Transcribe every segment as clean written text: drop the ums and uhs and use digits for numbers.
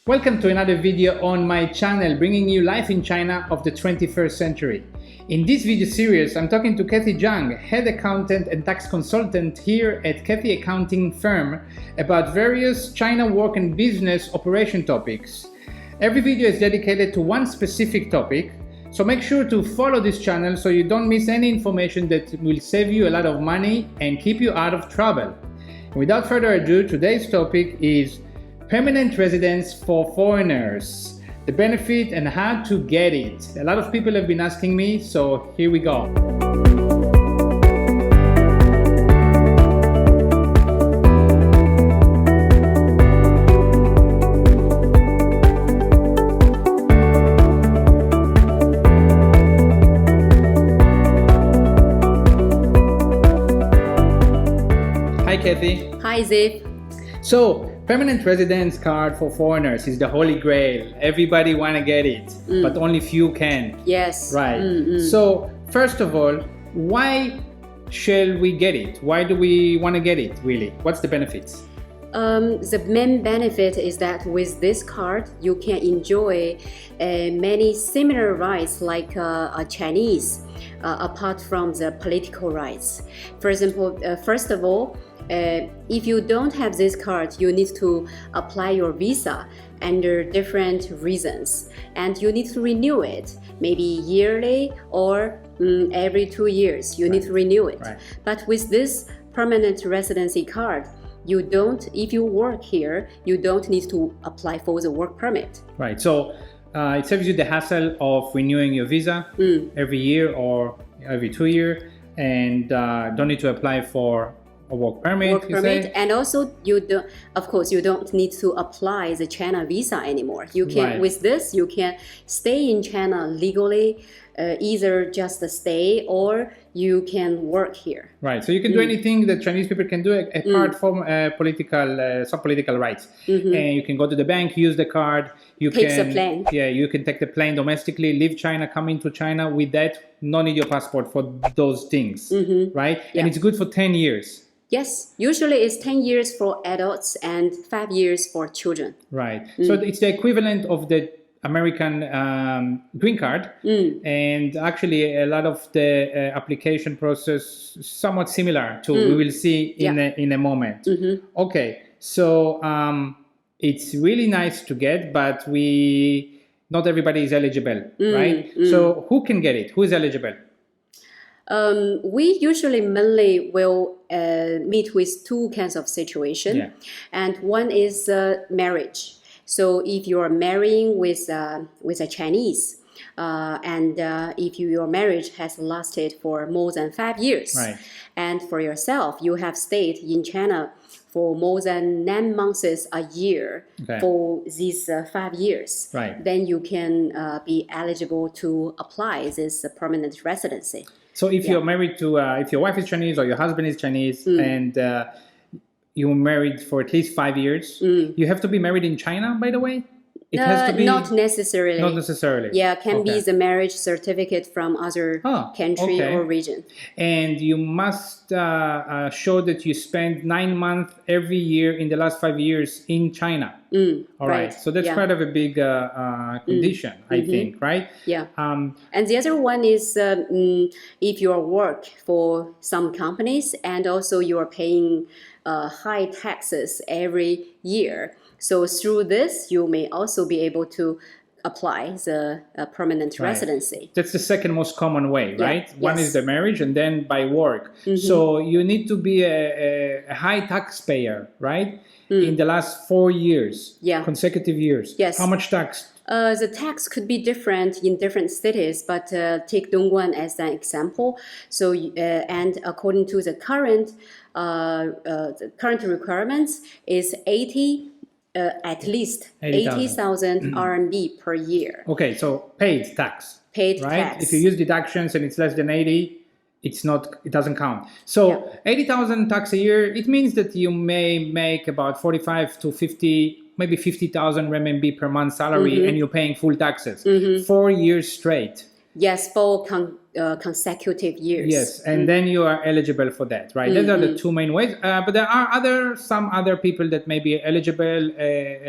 Welcome to another video on my channel, bringing you life in China of the 21st century. In this video series, I'm talking to Kathy Zhang, head accountant and tax consultant here at Kathy Accounting Firm, about various China work and business operation topics. Every video is dedicated to one specific topic, so make sure to follow this channel so you don't miss any information that will save you a lot of money and keep you out of trouble. Without further ado, today's topic is permanent residence for foreigners, the benefit and how to get it. A lot of people have been asking me, so here we go. Hi Kathy. Hi Zip. So, permanent residence card for foreigners is the holy grail. Everybody want to get it, but only few can. Yes. Right. So, first of all, why shall we get it? Why do we want to get it, really? What's the benefits? The main benefit is that with this card, you can enjoy many similar rights like a Chinese, apart from the political rights. For example, first of all, if you don't have this card, you need to apply your visa under different reasons, and you need to renew it, maybe yearly or every 2 years. You need to renew it. Right. But with this permanent residency card, you don't. If you work here, you don't need to apply for the work permit. Right. So it saves you the hassle of renewing your visa every year or every 2 years, and don't need to apply for a work permit. And also you don't, of course, you don't need to apply the China visa anymore. You can, with this, you can stay in China legally, either just stay or you can work here. Right. So you can do anything that Chinese people can do apart from some political rights. And you can go to the bank, use the card. You Take can the plane. Yeah, you can take the plane domestically, leave China, come into China. With that, no need your passport for those things. Right. Yeah. And it's good for 10 years. Yes, usually it's 10 years for adults and 5 years for children. Right. So it's the equivalent of the American green card, and actually a lot of the application process somewhat similar to we will see in a moment. Okay, so it's really nice to get, but not everybody is eligible, right? So who can get it? Who is eligible? We usually mainly will meet with two kinds of situation, and one is marriage. So if you are marrying with a Chinese, and if your marriage has lasted for more than 5 years, and for yourself, you have stayed in China for more than 9 months a year for these 5 years, then you can be eligible to apply this permanent residency. So if you're married to, if your wife is Chinese or your husband is Chinese, and you're married for at least 5 years, you have to be married in China, by the way? It has to be not necessarily. Not necessarily. Yeah, can be the marriage certificate from other country or region. And you must show that you spent 9 months every year in the last 5 years in China. All right. So that's kind of a big condition, I think, right? Yeah. And the other one is if you work for some companies and also you are paying high taxes every year. So through this, you may also be able to apply the permanent residency. That's the second most common way, right? One is the marriage and then by work. So you need to be a high taxpayer, right? In the last 4 years, consecutive years. Yes. How much tax? The tax could be different in different cities, but take Dongguan as an example. So, and according to the current requirements, is at least 80,000 RMB per year. Okay, so paid tax. Paid right? tax. If you use deductions and it's less than 80, it doesn't count. So 80,000 tax a year, it means that you may make about 45 to 50, maybe 50,000 RMB per month salary, and you're paying full taxes 4 years straight. Yes, for consecutive years. Yes, and then you are eligible for that, right? Those are the two main ways. But there are some other people that may be eligible,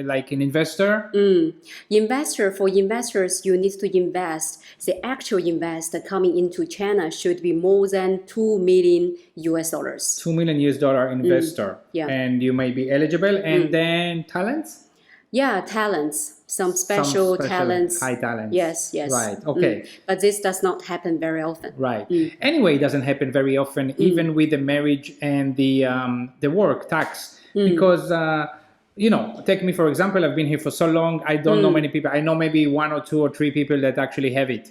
like an investor. For investors, you need to invest. The actual invest coming into China should be more than $2 million US. $2 million US investor. Yeah. And you may be eligible. And then talents? Yeah, talents. Some special talents. High talents. Yes. Right, okay. But this does not happen very often. Right. Anyway, it doesn't happen very often, even with the marriage and the work tax. Because, take me for example, I've been here for so long, I don't know many people. I know maybe 1 or 2 or 3 people that actually have it.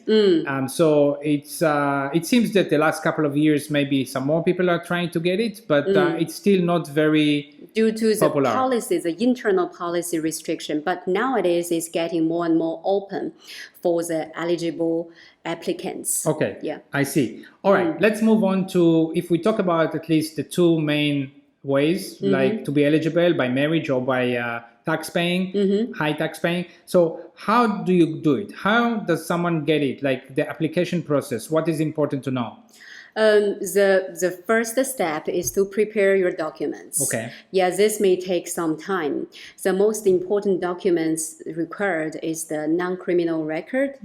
So it seems that the last couple of years, maybe some more people are trying to get it, but it's still not very due to popular. The policy, the internal policy restriction. But nowadays, it's getting more and more open for the eligible applicants. Okay. Yeah. I see. All right. Let's move on to, if we talk about at least the two main ways, like to be eligible by marriage or by tax paying, high tax paying. So how do you do it? How does someone get it? Like the application process, what is important to know? The first step is to prepare your documents. Okay. Yeah, this may take some time. The most important documents required is the non-criminal record,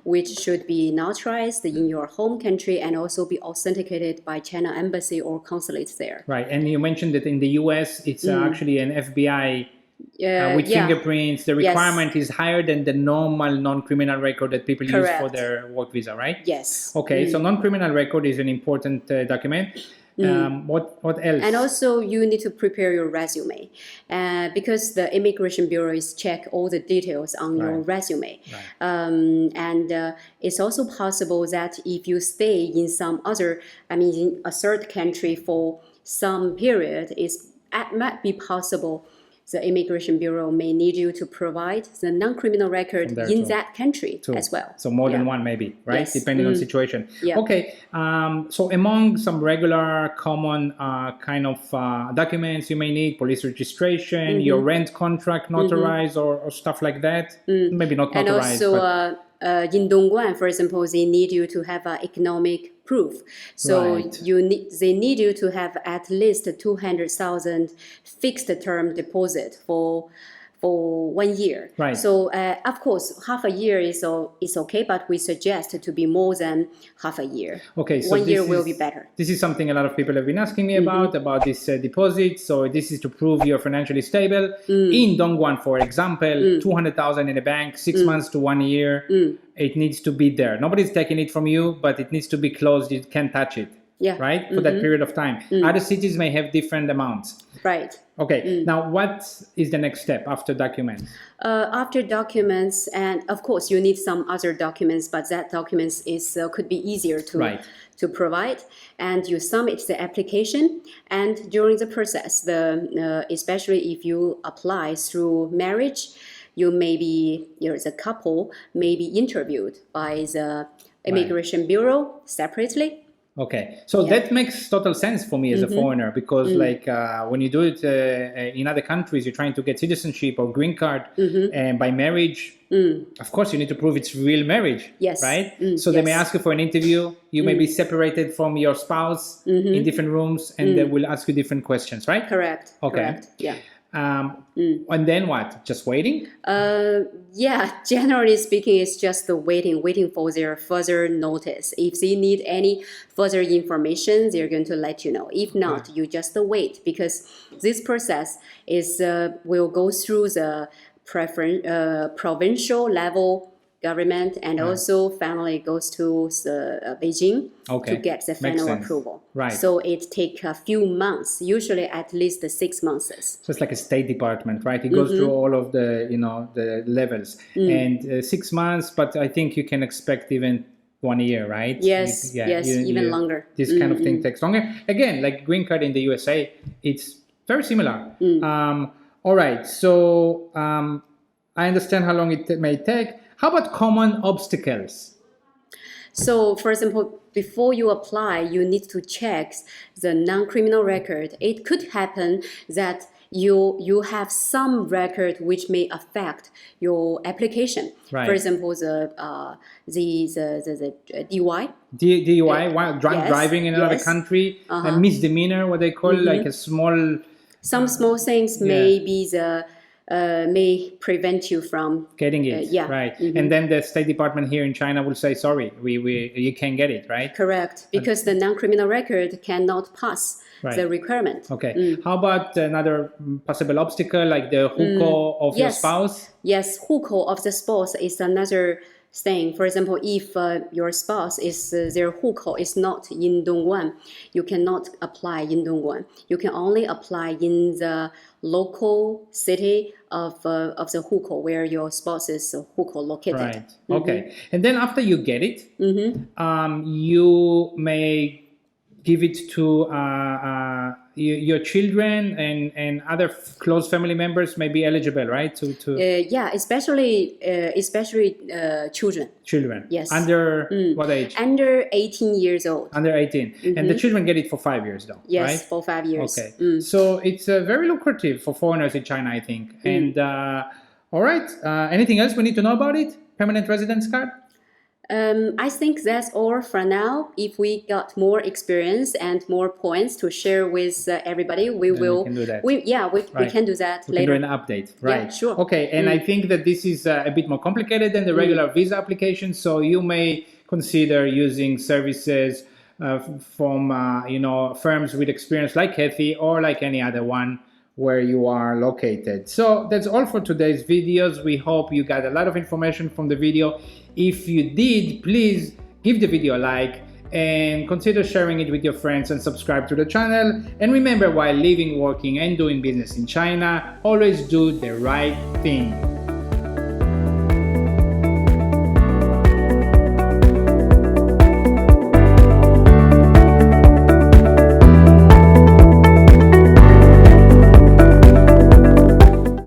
which should be notarized in your home country and also be authenticated by China embassy or consulate there. Right, and you mentioned that in the US, it's actually an FBI with fingerprints. The requirement is higher than the normal non-criminal record that people use for their work visa, right? Yes. Okay, so non-criminal record is an important document. What else? And also you need to prepare your resume because the Immigration Bureau is check all the details on your resume. And it's also possible that if you stay in in a third country for some period, it might be possible the Immigration Bureau may need you to provide the non-criminal record in that country as well. So more than one maybe, right? Yes. Depending on situation. Yeah. Okay, so among some regular common kind of documents you may need, police registration, your rent contract notarized or stuff like that. Maybe not notarized. And also in Dongguan, for example, they need you to have economic proof. So they need you to have at least 200,000 fixed term deposit for 1 year. Right. So of course, half a year is okay, but we suggest to be more than half a year. Okay, so 1 year will be better. This is something a lot of people have been asking me about this deposit. So this is to prove you're financially stable. In Dongguan, for example, 200,000 in a bank, 6 months to 1 year. It needs to be there. Nobody's taking it from you, but it needs to be closed. You can't touch it. Yeah. Right? For that period of time. Other cities may have different amounts. Right. Okay. Now, what is the next step after documents? After documents, and of course, you need some other documents, but that documents could be easier to provide. And you submit the application, and during the process, especially if you apply through marriage, the couple may be interviewed by the Immigration Bureau separately. Okay, so that makes total sense for me as a foreigner because when you do it in other countries, you're trying to get citizenship or green card and by marriage, of course you need to prove it's real marriage, right? So they may ask you for an interview, you may be separated from your spouse in different rooms and they will ask you different questions, right? Correct. Okay. Correct. Yeah. And then what? Just waiting? Generally speaking, it's just waiting for their further notice. If they need any further information, they're going to let you know. If not, you just wait because this process will go through the provincial level government and also finally goes to the Beijing to get the final approval. Right. So it takes a few months, usually at least 6 months. So it's like a State Department, right? It goes through all of the levels and 6 months, but I think you can expect even 1 year, right? Yes, even longer. This kind of thing takes longer. Again, like green card in the USA, it's very similar. All right, so I understand how long it may take. How about common obstacles? So, for example, before you apply, you need to check the non-criminal record. It could happen that you have some record which may affect your application. Right. For example, the DUI. DUI, while driving in another yes. country, a misdemeanor, what they call like a small. Some small things may be may prevent you from getting it. Right. And then the State Department here in China will say, sorry, you can't get it, right? Correct, because the non-criminal record cannot pass the requirement. Okay. How about another possible obstacle, like the hukou of your spouse? Yes, hukou of the spouse is another thing. For example, if your spouse is their hukou is not in Dongguan, you cannot apply in Dongguan. You can only apply in the local city of the hukou where your spouse's hukou located. Right. Okay. And then after you get it, you may give it to your children and other close family members may be eligible, right? Yeah, especially children. Children. Yes. Under what age? Under 18 years old. Under 18. And the children get it for 5 years though, yes, right? for 5 years. Okay. So it's very lucrative for foreigners in China, I think. And all right. Anything else we need to know about it? Permanent residence card? I think that's all for now. If we got more experience and more points to share with everybody, we can do that. We can do that later. We can do an update, right? Yeah, sure. Okay, and I think that this is a bit more complicated than the regular visa application, so you may consider using services from firms with experience like Kathy or like any other one where you are located. So that's all for today's videos. We hope you got a lot of information from the video. If you did, please give the video a like and consider sharing it with your friends and subscribe to the channel. And remember, while living, working and doing business in China, always do the right thing.